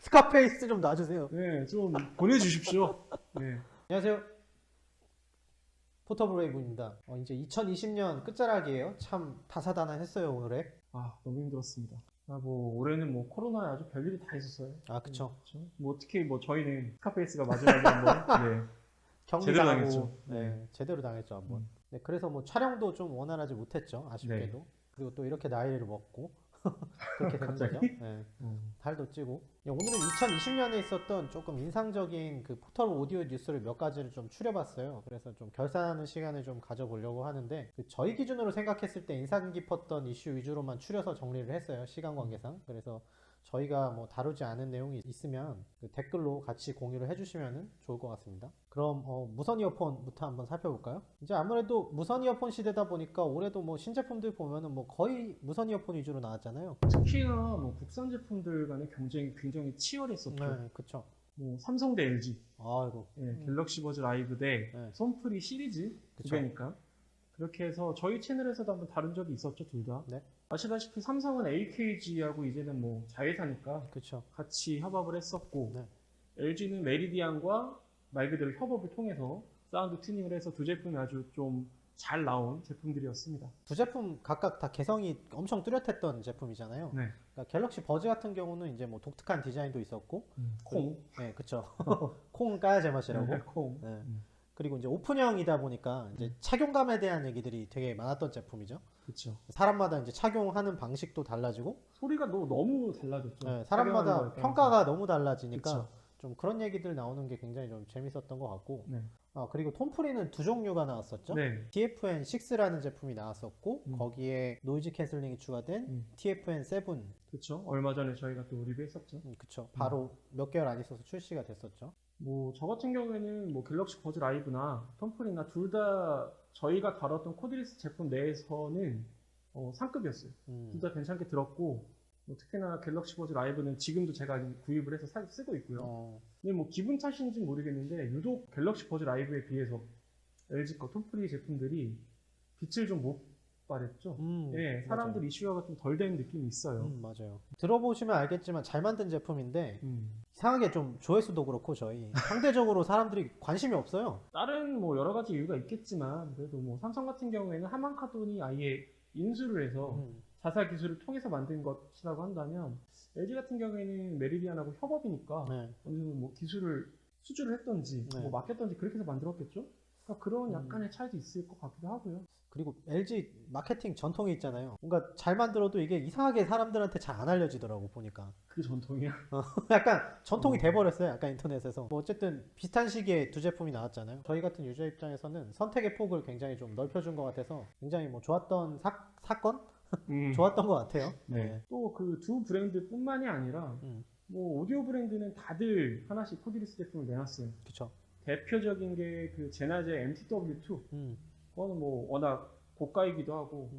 스카페이스 좀 놔주세요. 네, 좀 보내주십시오. 네. 안녕하세요. 포터브레이브입니다. 이제 2020년 끝자락이에요. 참 다사다난했어요, 올해. 아, 너무 힘들었습니다. 뭐 올해는 뭐 코로나에 아주 별일이 다 있었어요. 아, 그쵸. 그렇죠? 뭐 특히 뭐 저희는 스카페이스가 마지막에 한번 네. 제대로 격리당하고, 당했죠. 네, 제대로 당했죠, 한번. 네, 그래서 뭐 촬영도 좀 원활하지 못했죠, 아쉽게도. 그리고 또 이렇게 나이를 먹고 그렇게 되는 갑자기? 거죠. 네. 살도 찌고. 오늘은 2020년에 있었던 조금 인상적인 그 포털 오디오 뉴스를 몇 가지를 좀 추려봤어요. 그래서 좀 결산하는 시간을 좀 가져보려고 하는데, 저희 기준으로 생각했을 때 인상 깊었던 이슈 위주로만 추려서 정리를 했어요, 시간 관계상. 그래서 저희가 뭐 다루지 않은 내용이 있으면 그 댓글로 같이 공유를 해주시면 좋을 것 같습니다. 그럼 무선 이어폰부터 한번 살펴볼까요? 이제 아무래도 무선 이어폰 시대다 보니까 올해도 뭐 신제품들 보면은 뭐 거의 무선 이어폰 위주로 나왔잖아요. 특히나 뭐 국산 제품들 간의 경쟁이 굉장히 치열했었죠. 네, 그쵸. 뭐 삼성 대 LG, 아이고. 갤럭시 버즈 라이브 대 네. 솜프리 시리즈 두 그쵸. 개니까 그렇게 해서 저희 채널에서도 한번 다룬 적이 있었죠, 둘 다. 네. 아시다시피 삼성은 AKG하고 이제는 뭐 자회사니까 그쵸. 같이 협업을 했었고 네. LG는 메리디안과 말 그대로 협업을 통해서 사운드 튜닝을 해서 두 제품이 아주 좀 잘 나온 제품들이었습니다. 두 제품 각각 다 개성이 엄청 뚜렷했던 제품이잖아요. 네. 그러니까 갤럭시 버즈 같은 경우는 이제 뭐 독특한 디자인도 있었고, 콩. 네, 그쵸. 콩은 까야 제맛이라고. 네, 콩. 네. 그리고 이제 오픈형이다 보니까 이제 착용감에 대한 얘기들이 되게 많았던 제품이죠. 그렇죠. 사람마다 이제 착용하는 방식도 달라지고, 소리가 너무 달라졌죠. 네, 사람마다 착용하는 거에 평가가 너무 달라지니까 그쵸. 좀 그런 얘기들 나오는 게 굉장히 좀 재밌었던 것 같고, 네. 그리고 톰프리는 두 종류가 나왔었죠. 네. TFN6라는 제품이 나왔었고, 거기에 노이즈 캔슬링이 추가된 TFN7. 그렇죠. 얼마 전에 저희가 또 리뷰했었죠. 그쵸. 바로 몇 개월 안 있어서 출시가 됐었죠. 뭐 저 같은 경우에는 뭐 갤럭시 버즈 라이브나 텀플이나 둘 다 저희가 다뤘던 코드리스 제품 내에서는 상급이었어요. 둘 다 괜찮게 들었고 뭐 특히나 갤럭시 버즈 라이브는 지금도 제가 구입을 해서 쓰고 있고요. 근데 뭐 기분 탓인지는 모르겠는데 유독 갤럭시 버즈 라이브에 비해서 LG 거 톰프리 제품들이 빛을 좀 못 발했죠. 예, 사람들 이슈화가 좀 덜 된 느낌이 있어요. 맞아요. 들어보시면 알겠지만 잘 만든 제품인데 이상하게 좀 조회수도 그렇고 저희 상대적으로 사람들이 관심이 없어요. 다른 뭐 여러 가지 이유가 있겠지만 그래도 뭐 삼성 같은 경우에는 하만카돈이 아예 인수를 해서 자사 기술을 통해서 만든 것이라고 한다면 LG 같은 경우에는 메리디안하고 협업이니까 네. 어느 정도 뭐 기술을 수주를 했던지 네. 뭐 맡겼던지 그렇게 해서 만들었겠죠. 그러니까 그런 약간의 차이도 있을 것 같기도 하고요. 그리고 LG 마케팅 전통이 있잖아요. 뭔가 잘 만들어도 이게 이상하게 사람들한테 잘 안 알려지더라고 보니까. 그 전통이야. 약간 전통이 돼버렸어요. 약간 인터넷에서. 뭐 어쨌든 비슷한 시기에 두 제품이 나왔잖아요. 저희 같은 유저 입장에서는 선택의 폭을 굉장히 좀 넓혀준 것 같아서 굉장히 뭐 좋았던 사건? 좋았던 것 같아요. 네. 또 그 두 브랜드뿐만이 아니라 뭐 오디오 브랜드는 다들 하나씩 코드리스 제품을 내놨어요. 그쵸. 대표적인 게 그 제나제 MTW2. 그거는 뭐 워낙 고가이기도 하고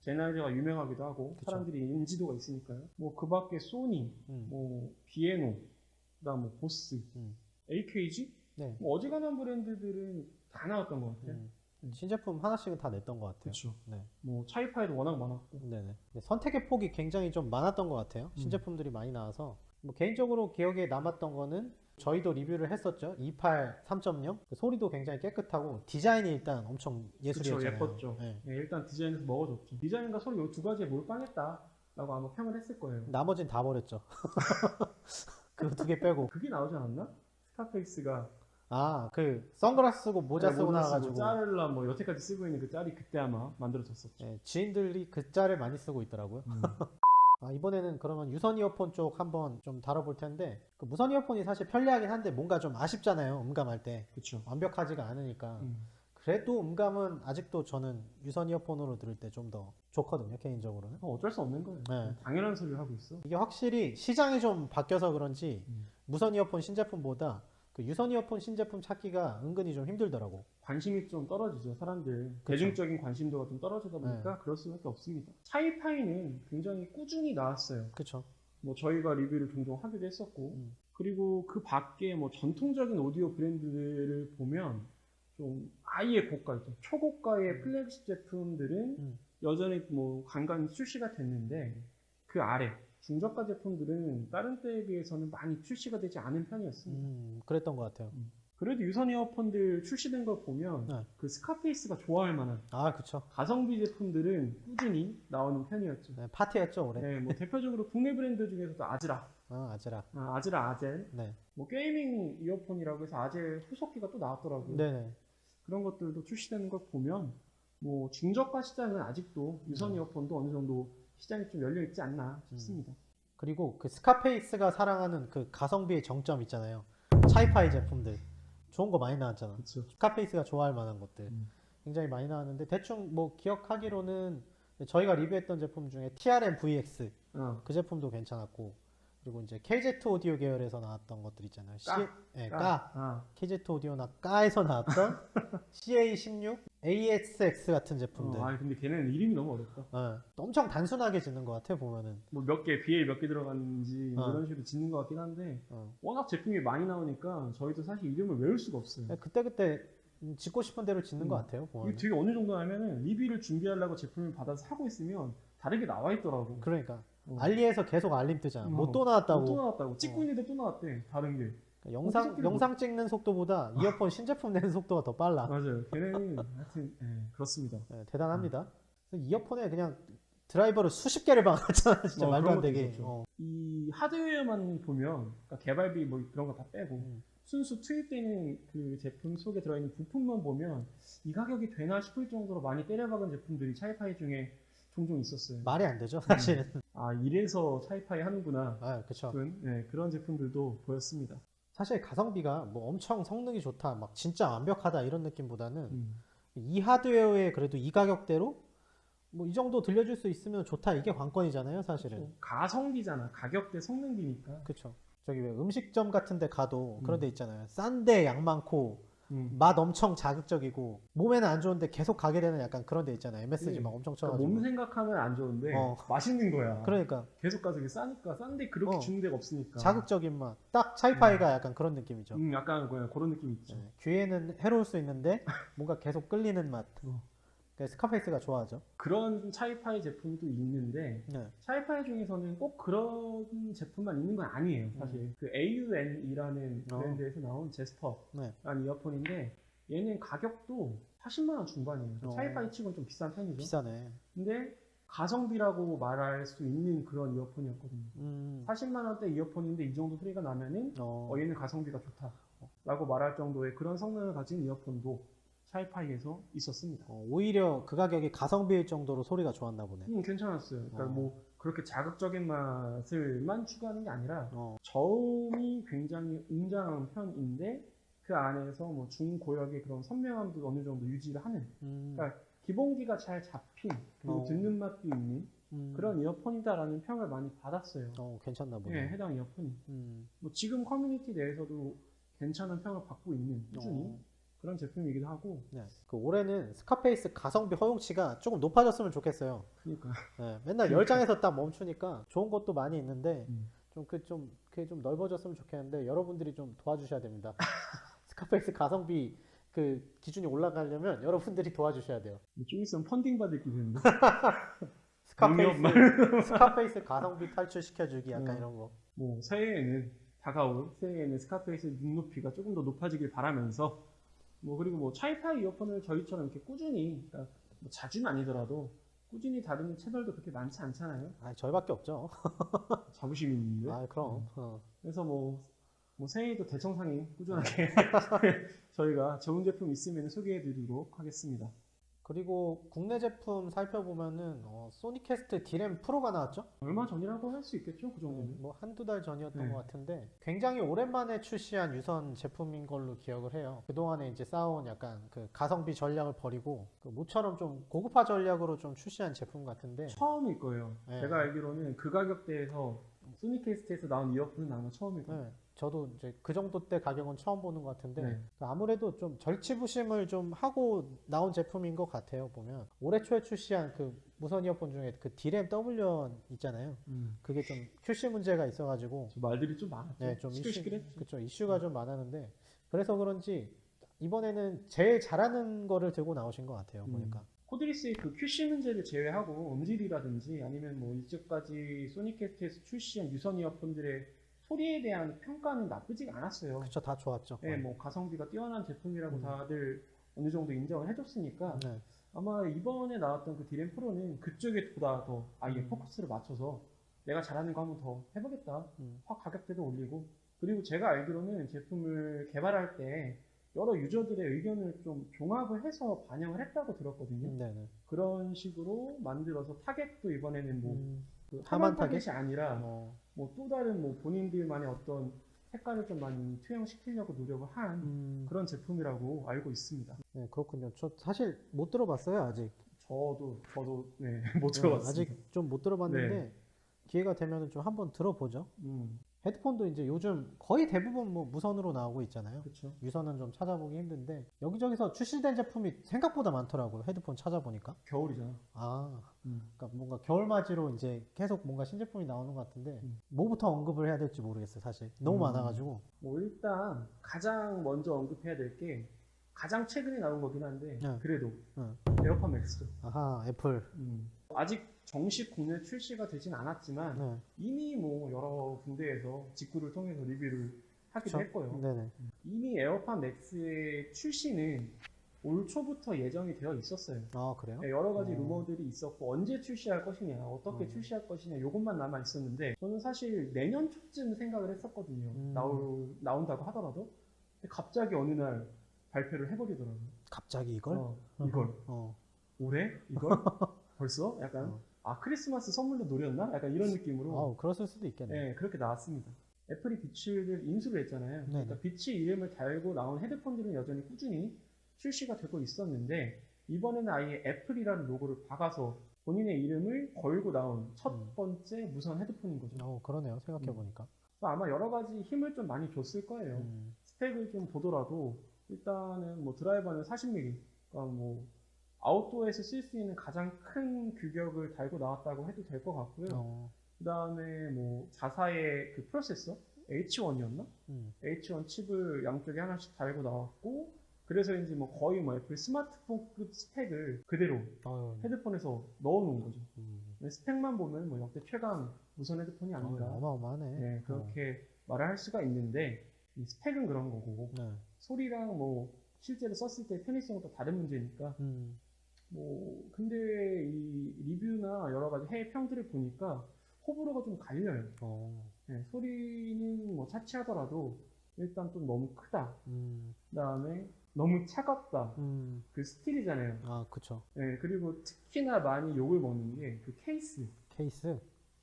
제나제가 유명하기도 하고 그쵸. 사람들이 인지도가 있으니까요. 뭐 그 밖에 소니, 뭐 비에노, 그다음 뭐 보스, AKG, 네. 뭐 어지간한 브랜드들은 다 나왔던 것 같아요. 신제품 하나씩은 다 냈던 것 같아요. 그렇죠. 네. 뭐 차이파이도 워낙 많았고. 네네. 선택의 폭이 굉장히 좀 많았던 것 같아요. 신제품들이 많이 나와서. 뭐 개인적으로 기억에 남았던 거는 저희도 리뷰를 했었죠. 28 3.0. 그 소리도 굉장히 깨끗하고 디자인이 일단 엄청 예술이었잖아요. 그쵸, 예뻤죠. 네. 네, 일단 디자인에서 먹어줬죠. 디자인과 소리 이 두 가지에 몰빵했다라고 아마 평을 했을 거예요. 나머진 다 버렸죠. 그 두 개 빼고. 그게 나오지 않았나? 스카페이스가 그 선글라스 쓰고 모자 쓰고 나와가지고 짤라 뭐 여태까지 쓰고 있는 그 짤이 그때 아마 만들어졌었죠. 네, 지인들이 그 짤을 많이 쓰고 있더라고요. 이번에는 그러면 유선 이어폰 쪽 한번 좀 다뤄볼 텐데, 그 무선 이어폰이 사실 편리하긴 한데 뭔가 좀 아쉽잖아요. 음감할 때. 그렇죠. 완벽하지가 않으니까. 그래도 음감은 아직도 저는 유선 이어폰으로 들을 때 좀 더 좋거든요, 개인적으로는. 어쩔 수 없는 거예요. 네. 당연한 소리를 하고 있어. 이게 확실히 시장이 좀 바뀌어서 그런지 무선 이어폰 신제품보다 그 유선 이어폰 신제품 찾기가 은근히 좀 힘들더라고. 관심이 좀 떨어지죠, 사람들. 대중적인 관심도가 좀 떨어지다 보니까 그럴 수밖에 없습니다. 차이파이는 굉장히 꾸준히 나왔어요. 그쵸. 뭐 저희가 리뷰를 종종 하기도 했었고, 그리고 그 밖에 뭐 전통적인 오디오 브랜드들을 보면 좀 아예 고가 있죠. 초고가의 플래그십 제품들은 여전히 뭐 간간히 출시가 됐는데 그 아래 중저가 제품들은 다른 때에 비해서는 많이 출시가 되지 않은 편이었습니다. 그랬던 것 같아요. 그래도 유선 이어폰들 출시된 걸 보면 네. 그 스카페이스가 좋아할 만한 아, 그쵸. 가성비 제품들은 꾸준히 나오는 편이었죠. 네, 파티였죠, 올해. 네, 뭐 대표적으로 국내 브랜드 중에서도 아즈라, 아즈라. 아즈라 아젤, 네. 뭐 게이밍 이어폰이라고 해서 아젤 후속기가 또 나왔더라고요. 네네. 그런 것들도 출시되는 걸 보면 뭐 중저가 시장은 아직도 유선 이어폰도 어느 정도 시장이 좀 열려 있지 않나 싶습니다. 그리고 그 스카페이스가 사랑하는 그 가성비의 정점 있잖아요. 차이파이 제품들. 좋은 거 많이 나왔잖아. 그렇죠. 스카페이스가 좋아할 만한 것들. 굉장히 많이 나왔는데, 대충 뭐 기억하기로는 저희가 리뷰했던 제품 중에 TRM VX. 그 제품도 괜찮았고, 그리고 이제 KZ 오디오 계열에서 나왔던 것들 있잖아요. KZ 오디오나 까에서 나왔던 CA16, ASX 같은 제품들. 근데 걔네는 이름이 너무 어렵다. 엄청 단순하게 짓는 것 같아, 보면은. 뭐 몇 개, BA 몇 개 들어갔는지 뭐 이런 식으로 짓는 것 같긴 한데 워낙 제품이 많이 나오니까 저희도 사실 이름을 외울 수가 없어요. 그때그때 짓고 싶은 대로 짓는 것 같아요, 이게 보면은. 되게 어느 정도 하면은 리뷰를 준비하려고 제품을 받아서 사고 있으면 다르게 나와 있더라고. 그러니까 알리에서 계속 알림 뜨잖아. 뭐 또 나왔다고. 또 나왔다고. 찍고 있는데 또 나왔대. 다른 게. 영상 찍는 속도보다 이어폰 신제품 내는 속도가 더 빨라. 맞아요. 걔네는 하여튼 그렇습니다. 대단합니다. 이어폰에 그냥 드라이버를 수십 개를 박았잖아. 진짜 말도 안 되게. 이 하드웨어만 보면 그러니까 개발비 뭐 그런 거 다 빼고 순수 투입되는 그 제품 속에 들어있는 부품만 보면 이 가격이 되나 싶을 정도로 많이 때려박은 제품들이 차이파이 중에 종종 있었어요. 말이 안 되죠, 사실은. 이래서 차이파이 하는구나. 그쵸. 그런 제품들도 보였습니다. 사실 가성비가 뭐 엄청 성능이 좋다, 막 진짜 완벽하다 이런 느낌보다는 이 하드웨어에 그래도 이 가격대로 뭐 이 정도 들려줄 수 있으면 좋다, 이게 관건이잖아요, 사실은. 그쵸. 가성비잖아. 가격 대 성능비니까. 그쵸. 저기 왜 음식점 같은 데 가도 그런 데 있잖아요. 싼데 양 많고 맛 엄청 자극적이고 몸에는 안 좋은데 계속 가게 되는 약간 그런 데 있잖아요. MSG 막 엄청 쳐가지고. 몸 생각하면 안 좋은데 맛있는 거야. 그러니까 계속 가서 이게 싸니까 싼데 그렇게 주는 데가 없으니까. 자극적인 맛. 딱 차이파이가 약간 그런 느낌이죠. 약간 그런 느낌 있죠. 귀에는 해로울 수 있는데 뭔가 계속 끌리는 맛. 그러니까 스카페이스가 좋아하죠. 그런 차이파이 제품도 있는데 차이파이 중에서는 꼭 그런 제품만 있는 건 아니에요. 사실 그 AUN이라는 브랜드에서 나온 제스퍼라는 이어폰인데 얘는 가격도 40만 원 중반이에요. 차이파이 치고는 좀 비싼 편이죠. 비싸네. 근데 가성비라고 말할 수 있는 그런 이어폰이었거든요. 40만 원대 이어폰인데 이 정도 소리가 나면은 얘는 가성비가 좋다라고 말할 정도의 그런 성능을 가진 이어폰도 차이파이에서 있었습니다. 오히려 그 가격이 가성비일 정도로 소리가 좋았나 보네. 괜찮았어요. 그러니까 뭐 그렇게 자극적인 맛을만 추구하는 게 아니라 저음이 굉장히 웅장한 편인데 그 안에서 뭐 중고역의 그런 선명함도 어느 정도 유지를 하는. 그러니까 기본기가 잘 잡힌 그리고 듣는 맛도 있는 그런 이어폰이다라는 평을 많이 받았어요. 괜찮나 보네. 네, 해당 이어폰이. 뭐 지금 커뮤니티 내에서도 괜찮은 평을 받고 있는 꾸준히. 그런 제품이기도 하고. 그 올해는 스카페이스 가성비 허용치가 조금 높아졌으면 좋겠어요. 그러니까. 맨날 10장에서 딱 멈추니까 좋은 것도 많이 있는데 그게 좀 넓어졌으면 좋겠는데 여러분들이 좀 도와주셔야 됩니다. 스카페이스 가성비 그 기준이 올라가려면 여러분들이 도와주셔야 돼요. 좀 있으면 펀딩 받을 기세인데. 스카페이스 가성비 탈출시켜주기 약간 이런 거. 뭐 다가올 새해에는 스카페이스 눈높이가 조금 더 높아지길 바라면서 그리고 뭐 차이파이 이어폰을 저희처럼 이렇게 꾸준히, 그러니까 뭐 자주는 아니더라도 꾸준히 다루는 채널도 그렇게 많지 않잖아요. 저희밖에 없죠. 자부심이 있는데. 그럼. 그래서 뭐 새해에도 대청상에 꾸준하게 저희가 좋은 제품 있으면 소개해드리도록 하겠습니다. 그리고 국내 제품 살펴보면은 소니캐스트 디램 프로가 나왔죠? 얼마 전이라고 할 수 있겠죠? 그 정도는. 뭐 한두 달 전이었던 것 같은데 굉장히 오랜만에 출시한 유선 제품인 걸로 기억을 해요. 그동안에 이제 쌓아온 약간 그 가성비 전략을 버리고 그 모처럼 좀 고급화 전략으로 좀 출시한 제품 같은데 처음일 거예요. 제가 알기로는 그 가격대에서 소니캐스트에서 나온 이어폰은 아마 처음일 거예요. 저도 이제 그 정도 때 가격은 처음 보는 것 같은데 아무래도 좀 절치부심을 좀 하고 나온 제품인 것 같아요. 보면 올해 초에 출시한 그 무선 이어폰 중에 그 디램 W1 있잖아요. 그게 좀 출시 문제가 있어가지고 말들이 좀 많았죠. 좀 이슈가 좀 많았는데 그래서 그런지 이번에는 제일 잘하는 거를 들고 나오신 것 같아요. 보니까 코드리스의 그 QC 문제를 제외하고 음질이라든지 아니면 뭐 이제까지 소니캐스트에서 출시한 유선 이어폰들의 소리에 대한 평가는 나쁘지가 않았어요. 그쵸, 다 좋았죠. 네, 뭐 가성비가 뛰어난 제품이라고 음. 다들 어느 정도 인정을 해줬으니까 네. 아마 이번에 나왔던 그 디램 프로는 그쪽에 보다 더 아예 포커스를 맞춰서 내가 잘하는 거 한번 더 해보겠다. 확 가격대도 올리고 그리고 제가 알기로는 제품을 개발할 때 여러 유저들의 의견을 좀 종합을 해서 반영을 했다고 들었거든요. 네네. 그런 식으로 만들어서 타겟도 이번에는 뭐 그 하만 하만 타겟? 타겟이 아니라 어, 뭐 또 다른 뭐 본인들만의 어떤 색깔을 좀 많이 투영시키려고 노력을 한 그런 제품이라고 알고 있습니다. 네, 그렇군요. 저 사실 못 들어봤어요, 아직. 저도 네, 못 들어봤습니다. 아직 좀 못 들어봤는데, 네. 기회가 되면 좀 한번 들어보죠. 음, 헤드폰도 이제 요즘 거의 대부분 뭐 무선으로 나오고 있잖아요. 그렇죠. 유선은 좀 찾아보기 힘든데, 여기저기서 출시된 제품이 생각보다 많더라고요. 헤드폰 찾아보니까. 겨울이잖아. 아, 그러니까 뭔가 겨울맞이로 이제 계속 뭔가 신제품이 나오는 것 같은데, 음. 뭐부터 언급을 해야 될지 모르겠어요, 사실. 너무 많아가지고. 뭐 일단 가장 먼저 언급해야 될 게 가장 최근에 나온 거긴 한데 네. 그래도 네. 에어팟 맥스. 아하, 애플. 아직 정식 국내 출시가 되진 않았지만 네. 이미 뭐 여러 군데에서 직구를 통해서 리뷰를 하기도 그쵸? 했고요. 네네. 이미 에어팟 맥스의 출시는 올 초부터 예정이 되어 있었어요. 아, 그래요? 네, 여러 가지 루머들이 있었고 언제 출시할 것이냐, 어떻게 출시할 것이냐 요것만 남아 있었는데 저는 사실 내년 초쯤 생각을 했었거든요. 나온다고 하더라도 근데 갑자기 어느 날 발표를 해버리더라고요. 갑자기 이걸? 이걸 어. 올해 이걸 벌써 약간 크리스마스 선물로 노렸나? 약간 이런 느낌으로 그랬을 수도 있겠네. 네, 그렇게 나왔습니다. 애플이 비츠를 인수를 했잖아요. 네네. 그러니까 비츠 이름을 달고 나온 헤드폰들은 여전히 꾸준히 출시가 되고 있었는데 이번에는 아예 애플이라는 로고를 박아서 본인의 이름을 걸고 나온 첫 번째 무선 헤드폰인 거죠. 그러네요. 생각해보니까. 그래서 아마 여러 가지 힘을 좀 많이 줬을 거예요. 스펙을 좀 보더라도 일단은 뭐 드라이버는 40mm, 그러니까 뭐 아웃도어에서 쓸 수 있는 가장 큰 규격을 달고 나왔다고 해도 될 것 같고요. 그 다음에 뭐 자사의 그 프로세서 H1이었나? H1 칩을 양쪽에 하나씩 달고 나왔고 그래서인지 뭐 거의 뭐 애플 스마트폰급 스펙을 그대로 헤드폰에서 넣어놓은 거죠. 스펙만 보면 뭐 역대 최강 무선 헤드폰이 아닌가. 어마어마하네. 네, 그렇게 말을 할 수가 있는데 이 스펙은 그런 거고 네. 소리랑 뭐 실제로 썼을 때 편의성은 또 다른 문제니까 뭐 근데 이 리뷰나 여러 가지 해외 평들을 보니까 호불호가 좀 갈려요. 네, 소리는 뭐 차치하더라도 일단 좀 너무 크다. 그다음에 너무 차갑다. 그 스틸이잖아요. 아, 그쵸. 네, 그리고 특히나 많이 욕을 먹는 게 그 케이스. 케이스?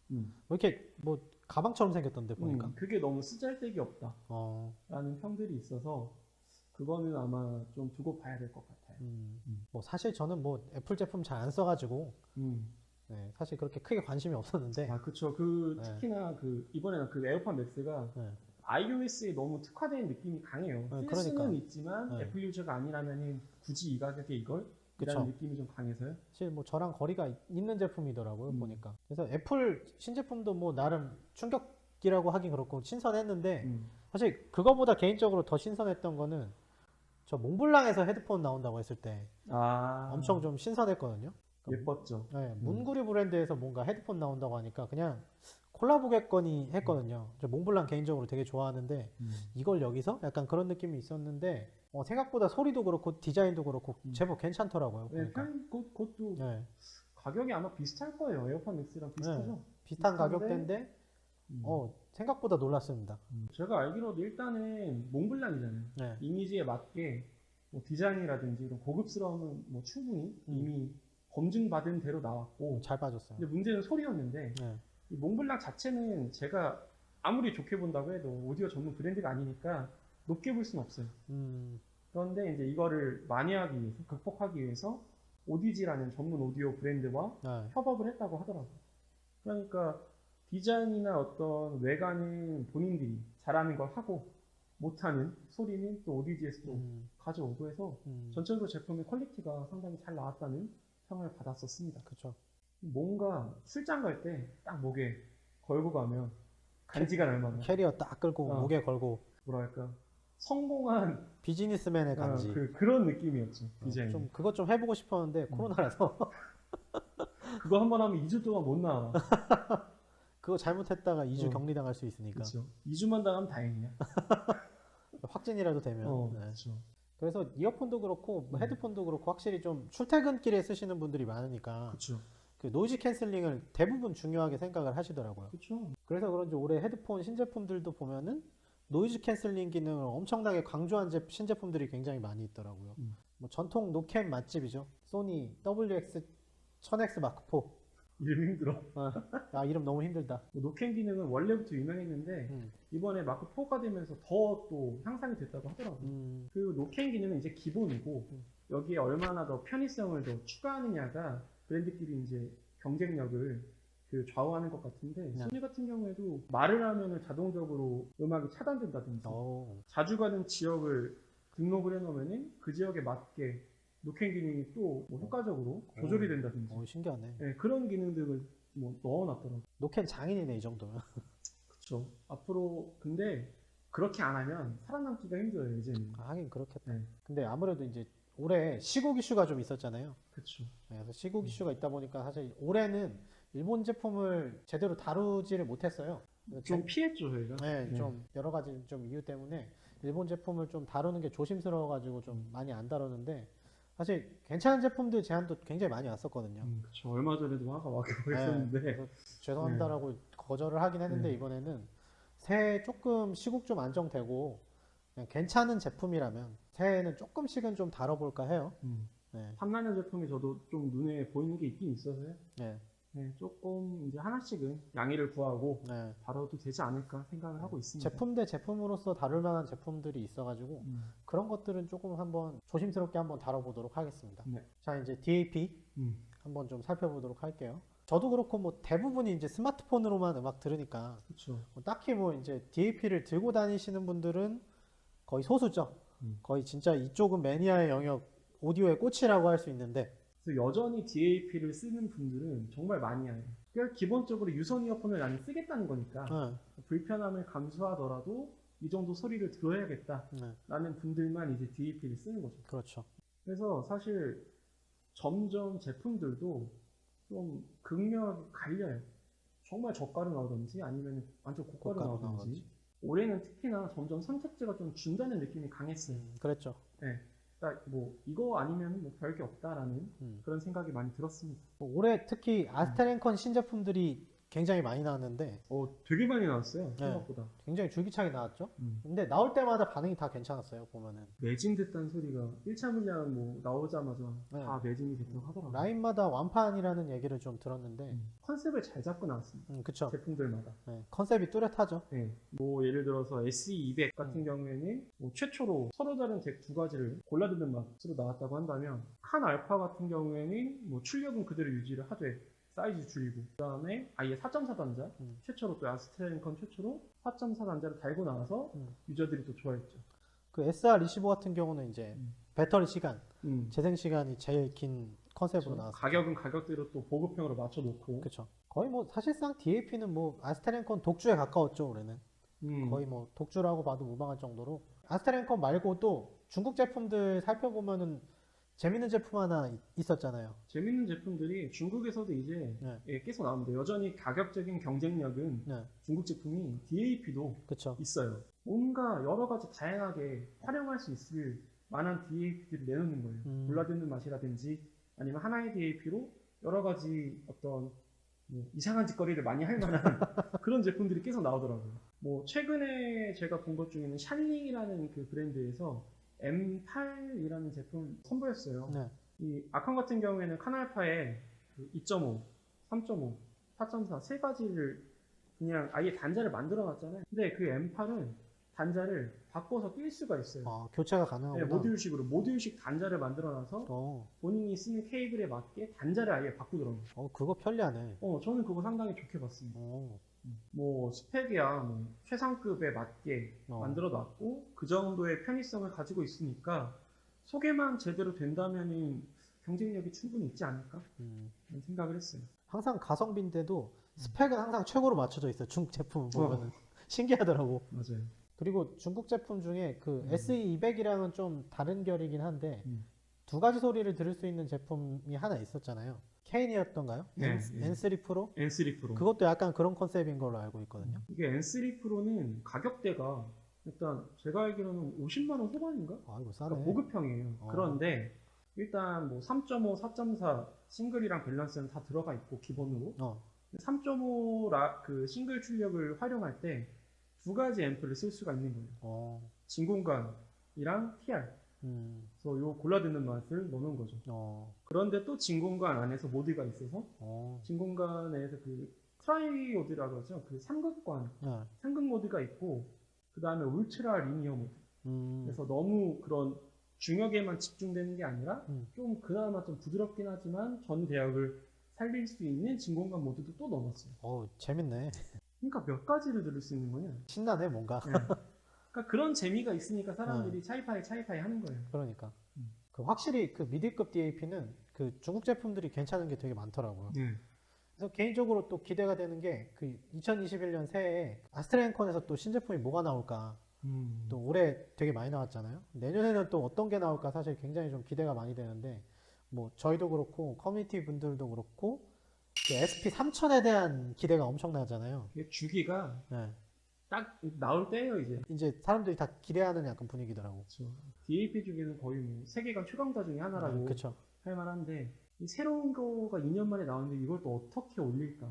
왜 이렇게 뭐 가방처럼 생겼던데 보니까. 그게 너무 쓰잘데기 없다. 라는 평들이 있어서 그거는 아마 좀 두고 봐야 될 것 같아요. 뭐 사실 저는 뭐 애플 제품 잘 안 써가지고 네, 사실 그렇게 크게 관심이 없었는데. 아, 그쵸. 그 네. 특히나 그 이번에는 그 에어팟 맥스가 네. iOS에 너무 특화된 느낌이 강해요. 쓸 그러니까. 수는 있지만 네. 애플 유저가 아니라면은 굳이 이 가격에 이걸? 그쵸. 이라는 느낌이 좀 강해서요. 사실 뭐 저랑 거리가 있는 제품이더라고요, 보니까. 음. 그래서 애플 신제품도 뭐 나름 충격이라고 하긴 그렇고 신선했는데 사실 그거보다 개인적으로 더 신선했던 거는 저 몽블랑에서 헤드폰 나온다고 했을 때 엄청 좀 신선했거든요. 예뻤죠. 네, 문구리 브랜드에서 뭔가 헤드폰 나온다고 하니까 그냥 콜라보겠거니 했거든요. 저 몽블랑 개인적으로 되게 좋아하는데 이걸 여기서 약간 그런 느낌이 있었는데 생각보다 소리도 그렇고 디자인도 그렇고 제법 괜찮더라고요. 네, 보니까. 그것도 네. 가격이 아마 비슷할 거예요. 에어팟 맥스랑 비슷하죠. 비슷한 비슷한데, 가격대인데 생각보다 놀랐습니다. 제가 알기로도 일단은 몽블랑이잖아요. 네. 이미지에 맞게 뭐 디자인이라든지 이런 고급스러움은 뭐 충분히 이미 검증받은 대로 나왔고 잘 빠졌어요. 근데 문제는 소리였는데 네. 이 몽블랑 자체는 제가 아무리 좋게 본다고 해도 오디오 전문 브랜드가 아니니까 높게 볼 수는 없어요. 그런데 이제 이거를 만회하기 위해서 극복하기 위해서 오디지라는 전문 오디오 브랜드와 네. 협업을 했다고 하더라고요. 그러니까 디자인이나 어떤 외관은 본인들이 잘하는 걸 하고 못하는 소리는 또 오디지에서 또 가져오고 해서 전체적으로 제품의 퀄리티가 상당히 잘 나왔다는 평을 받았었습니다. 그렇죠. 뭔가 출장 갈 때 딱 목에 걸고 가면 간지가 날 만한 캐리어 딱 끌고 목에 걸고 뭐랄까 성공한 비즈니스맨의 간지. 그런 느낌이었죠. 디자인. 좀 그것 좀 해보고 싶었는데 코로나라서 그거 한 번 하면 2주 동안 못 나와. 그거 잘못했다가 2주 격리당할 수 있으니까. 그렇죠. 2주만 당하면 다행이야. 확진이라도 되면. 네. 그렇죠. 그래서 이어폰도 그렇고 뭐 헤드폰도 그렇고 확실히 좀 출퇴근길에 쓰시는 분들이 많으니까 그렇죠. 그 노이즈 캔슬링을 대부분 중요하게 생각을 하시더라고요. 그렇죠. 그래서 그런지 올해 헤드폰 신제품들도 보면은 노이즈 캔슬링 기능을 엄청나게 강조한 신제품들이 굉장히 많이 있더라고요. 뭐 전통 노캔 맛집이죠. 소니 WX-1000X 마크4. 이름 힘들어. 아, 이름 너무 힘들다. 노캔 기능은 원래부터 유명했는데 이번에 마크 4가 되면서 더 또 향상이 됐다고 하더라고요. 그 노캔 기능은 이제 기본이고 여기에 얼마나 더 편의성을 더 추가하느냐가 브랜드끼리 이제 경쟁력을 그 좌우하는 것 같은데 네. 소니 같은 경우에도 말을 하면은 자동적으로 음악이 차단된다든지 자주 가는 지역을 등록을 해놓으면은 그 지역에 맞게 노캔 기능이 또 뭐 효과적으로 조절이 된다든지 신기하네. 네, 그런 기능들을 뭐 넣어놨더라고요. 노캔 장인이네, 이 정도면. 그쵸. 앞으로 근데 그렇게 안 하면 살아남기가 힘들어요 이제는. 하긴 그렇겠다. 네. 근데 아무래도 이제 올해 시국 이슈가 좀 있었잖아요. 그쵸. 그래서 시국 이슈가 있다 보니까 사실 올해는 일본 제품을 제대로 다루지를 못했어요. 좀 피했죠 저희가. 네, 좀 여러 가지 좀 이유 때문에 일본 제품을 좀 다루는 게 조심스러워가지고 좀 많이 안 다뤘는데 사실 괜찮은 제품들 제안도 굉장히 많이 왔었거든요. 그쵸. 얼마 전에도 화가 막 네, 있었는데 그래서 죄송합니다라고 거절을 하긴 했는데 이번에는 새해 조금 시국 좀 안정되고 그냥 괜찮은 제품이라면 새해에는 조금씩은 좀 다뤄볼까 해요. 네. 탐나는 제품이 저도 좀 눈에 보이는 게 있긴 있어서요. 네. 네, 조금 이제 하나씩은 양해를 구하고 네. 다뤄도 되지 않을까 생각을 하고 있습니다. 제품 대 제품으로서 다룰 만한 제품들이 있어가지고 그런 것들은 조금 한번 조심스럽게 한번 다뤄보도록 하겠습니다. 네. 자, 이제 DAP 한번 좀 살펴보도록 할게요. 저도 그렇고 뭐 대부분이 이제 스마트폰으로만 음악 들으니까 그렇죠. 뭐 딱히 뭐 이제 DAP를 들고 다니시는 분들은 거의 소수죠. 거의 진짜 이쪽은 매니아의 영역, 오디오의 꽃이라고 할 수 있는데 그래서 여전히 DAP를 쓰는 분들은 정말 많이 해요. 그러니까 기본적으로 유선 이어폰을 나는 쓰겠다는 거니까 불편함을 감수하더라도 이 정도 소리를 들어야겠다라는 분들만 이제 DAP를 쓰는 거죠. 그렇죠. 그래서 사실 점점 제품들도 좀 극명하게 갈려요. 정말 저가로 나오든지 아니면 완전 고가로 나오든지. 올해는 특히나 점점 선택지가 좀 준다는 느낌이 강했어요. 그랬죠. 네. 그러니까 뭐 이거 아니면 뭐 별게 없다라는 그런 생각이 많이 들었습니다. 올해 특히 아스트랭컨 신제품들이 굉장히 많이 나왔는데 되게 많이 나왔어요. 생각보다. 굉장히 줄기차게 나왔죠. 근데 나올 때마다 반응이 다 괜찮았어요. 보면은 매진됐다는 소리가 1차 물량 뭐 나오자마자 다 매진이 됐다고 하더라고요. 라인마다 완판이라는 얘기를 좀 들었는데 컨셉을 잘 잡고 나왔습니다. 그쵸. 제품들마다. 컨셉이 뚜렷하죠. 뭐 예를 들어서 SE200 같은 경우에는 뭐 최초로 서로 다른 잭 두 가지를 골라 듣는 맛으로 나왔다고 한다면 칸 알파 같은 경우에는 뭐 출력은 그대로 유지를 하되 사이즈 줄이고 그 다음에 아예 4.4 단자 최초로 또 아스트랭컨 최초로 4.4 단자를 달고 나와서 유저들이 또 좋아했죠. 그 SR25 같은 경우는 이제 배터리 시간, 재생 시간이 제일 긴 컨셉으로 나왔어요. 가격은 가격대로 또 보급형으로 맞춰놓고. 그렇죠. 거의 뭐 사실상 DAP는 뭐 아스트랭컨 독주에 가까웠죠 올해는. 거의 뭐 독주라고 봐도 무방할 정도로. 아스트랭컨 말고도 중국 제품들 살펴보면은 재밌는 제품 하나 있었잖아요. 재밌는 제품들이 중국에서도 이제 계속 나옵니다. 여전히 가격적인 경쟁력은 중국 제품이 DAP도 있어요. 뭔가 여러 가지 다양하게 활용할 수 있을 만한 DAP들을 내놓는 거예요. 골라듣는 맛이라든지 아니면 하나의 DAP로 여러 가지 어떤 뭐 이상한 짓거리를 많이 할 만한 그런 제품들이 계속 나오더라고요. 뭐 최근에 제가 본 것 중에는 샬링이라는 그 브랜드에서 M8이라는 제품 선보였어요. 이 아칸 같은 경우에는 카날파에 2.5, 3.5, 4.4 세 가지를 그냥 아예 단자를 만들어 놨잖아요. 근데 그 M8은 단자를 바꿔서 낄 수가 있어요. 교체가 가능하구나. 모듈식으로 모듈식 단자를 만들어 놔서 본인이 쓰는 케이블에 맞게 단자를 아예 바꾸더라고요. 그거 편리하네. 저는 그거 상당히 좋게 봤습니다. 뭐 스펙이야 뭐 최상급에 맞게 만들어 놨고 그 정도의 편의성을 가지고 있으니까 소개만 제대로 된다면은 경쟁력이 충분히 있지 않을까 그런 생각을 했어요. 항상 가성비인데도 스펙은 항상 최고로 맞춰져 있어요. 중국 제품 보면은 신기하더라고. 맞아요. 그리고 중국 제품 중에 그 SE200이랑은 좀 다른 결이긴 한데 음. 두 가지 소리를 들을 수 있는 제품이 하나 있었잖아요. 케인이었던가요? 네, N3 프로? N3 프로. 그것도 약간 그런 컨셉인 걸로 알고 있거든요. 이게 N3 프로는 가격대가 일단 제가 알기로는 50만 원 후반인가? 아이고 싸네. 그러니까 보급형이에요. 어. 그런데 일단 뭐 3.5, 4.4 싱글이랑 밸런스는 다 들어가 있고 기본으로 3.5 그 싱글 출력을 활용할 때 두 가지 앰프를 쓸 수가 있는 거예요. 진공관이랑 TR. 그래서 요 골라 듣는 맛을 넣는 거죠. 그런데 또 진공관 안에서 모드가 있어서 진공관에서 그 트라이오드라고 하죠. 그 삼극관, 삼극 모드가 있고 그 다음에 울트라 리니어 모드. 그래서 너무 그런 중역에만 집중되는 게 아니라 좀 그나마 좀 부드럽긴 하지만 전 대역을 살릴 수 있는 진공관 모드도 또 넣어놨어요. 재밌네. 그러니까 몇 가지를 들을 수 있는 거냐? 신나네 뭔가. 네. 그러니까 그런 재미가 있으니까 사람들이 차이파이 하는 거예요. 그러니까. 그 확실히 그 미드급 DAP는 그 중국 제품들이 괜찮은 게 되게 많더라고요. 그래서 개인적으로 또 기대가 되는 게 그 2021년 새해에 아스트레인콘에서 또 신제품이 뭐가 나올까. 또 올해 되게 많이 나왔잖아요. 내년에는 또 어떤 게 나올까 사실 굉장히 좀 기대가 많이 되는데 뭐 저희도 그렇고 커뮤니티 분들도 그렇고 그 SP3000에 대한 기대가 엄청나잖아요. 이게 주기가 네. 딱 나올 때예요 이제. 이제 사람들이 다 기대하는 약간 분위기더라고. 그렇죠. DAP 중에는 거의 뭐 세계관 최강자 중에 하나라고 그쵸. 할 만한데 이 새로운 거가 2년 만에 나오는데 이걸 또 어떻게 올릴까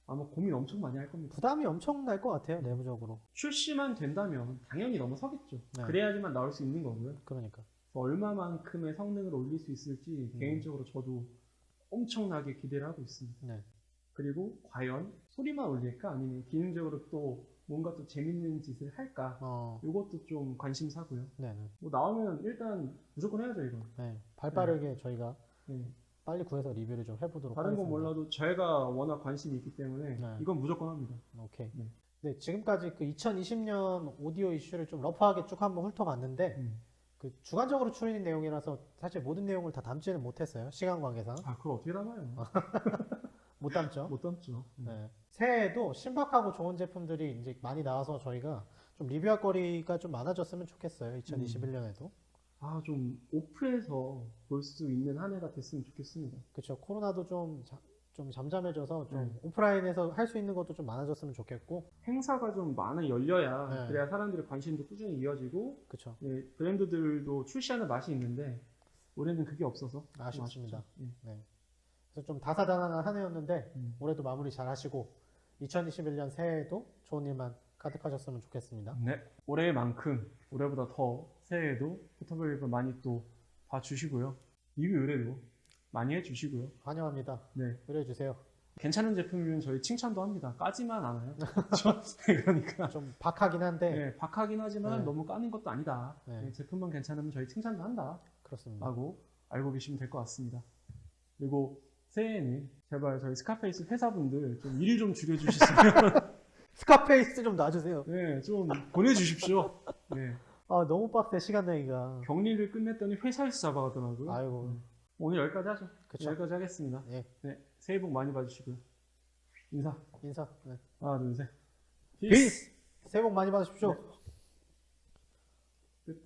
아마 고민 엄청 많이 할 겁니다. 부담이 엄청 날 것 같아요 내부적으로. 출시만 된다면 당연히 넘어서겠죠. 네. 그래야지만 나올 수 있는 거고요. 그러니까. 얼마만큼의 성능을 올릴 수 있을지 개인적으로 저도 엄청나게 기대를 하고 있습니다. 네. 그리고 과연 소리만 올릴까 아니면 기능적으로 또 뭔가 또 재밌는 짓을 할까 이것도 좀 관심사고요. 네네. 뭐 나오면 일단 무조건 해야죠 이거. 네. 발빠르게 저희가 네. 빨리 구해서 리뷰를 좀 해보도록 다른 하겠습니다. 건 몰라도 제가 워낙 관심이 있기 때문에 네. 이건 무조건 합니다. 오케이. 네. 네, 지금까지 그 2020년 오디오 이슈를 좀 러프하게 쭉 한번 훑어봤는데 그 주관적으로 추린 내용이라서 사실 모든 내용을 다 담지는 못했어요. 시간 관계상. 그걸 어떻게 담아요? 못 담죠. 못 담죠. 네. 새해에도 신박하고 좋은 제품들이 이제 많이 나와서 저희가 좀 리뷰할 거리가 좀 많아졌으면 좋겠어요. 2021년에도. 좀 오프에서 볼 수 있는 한 해가 됐으면 좋겠습니다. 그렇죠. 코로나도 좀 잠잠해져서 좀 오프라인에서 할 수 있는 것도 좀 많아졌으면 좋겠고. 행사가 좀 많이 열려야 네. 그래야 사람들의 관심도 꾸준히 이어지고 그렇죠. 브랜드들도 출시하는 맛이 있는데 올해는 그게 없어서 아쉽습니다. 좀 네. 그래서 좀 다사다난한 한 해였는데 올해도 마무리 잘 하시고 2021년 새해에도 좋은 일만 가득하셨으면 좋겠습니다. 네. 올해만큼 올해보다 더 새해에도 포터블리브 많이 또 봐주시고요. 리뷰 의뢰도 많이 해주시고요. 환영합니다. 네. 의뢰해주세요. 괜찮은 제품이면 저희 칭찬도 합니다. 까지만 않아요. 그렇죠? 그러니까 좀 박하긴 한데 네, 박하긴 하지만 네. 너무 까는 것도 아니다. 네. 네, 제품만 괜찮으면 저희 칭찬도 한다. 그렇습니다. 라고 알고 계시면 될 것 같습니다. 그리고 새해에는 제발 저희 스카페이스 회사분들 좀 일 좀 줄여주시면 스카페이스 좀 놔주세요. 네, 좀 보내주십시오. 네. 너무 빡세 시간 내기가. 격리를 끝냈더니 회사에서 잡아가더라고요. 아이고. 오늘 여기까지 하죠. 그쵸. 여기까지 하겠습니다. 네. 네, 새해 복 많이 받으시고요. 인사. 네. 하나, 둘, 셋. 피스! 새해 복 많이 받으십시오. 네. 끝.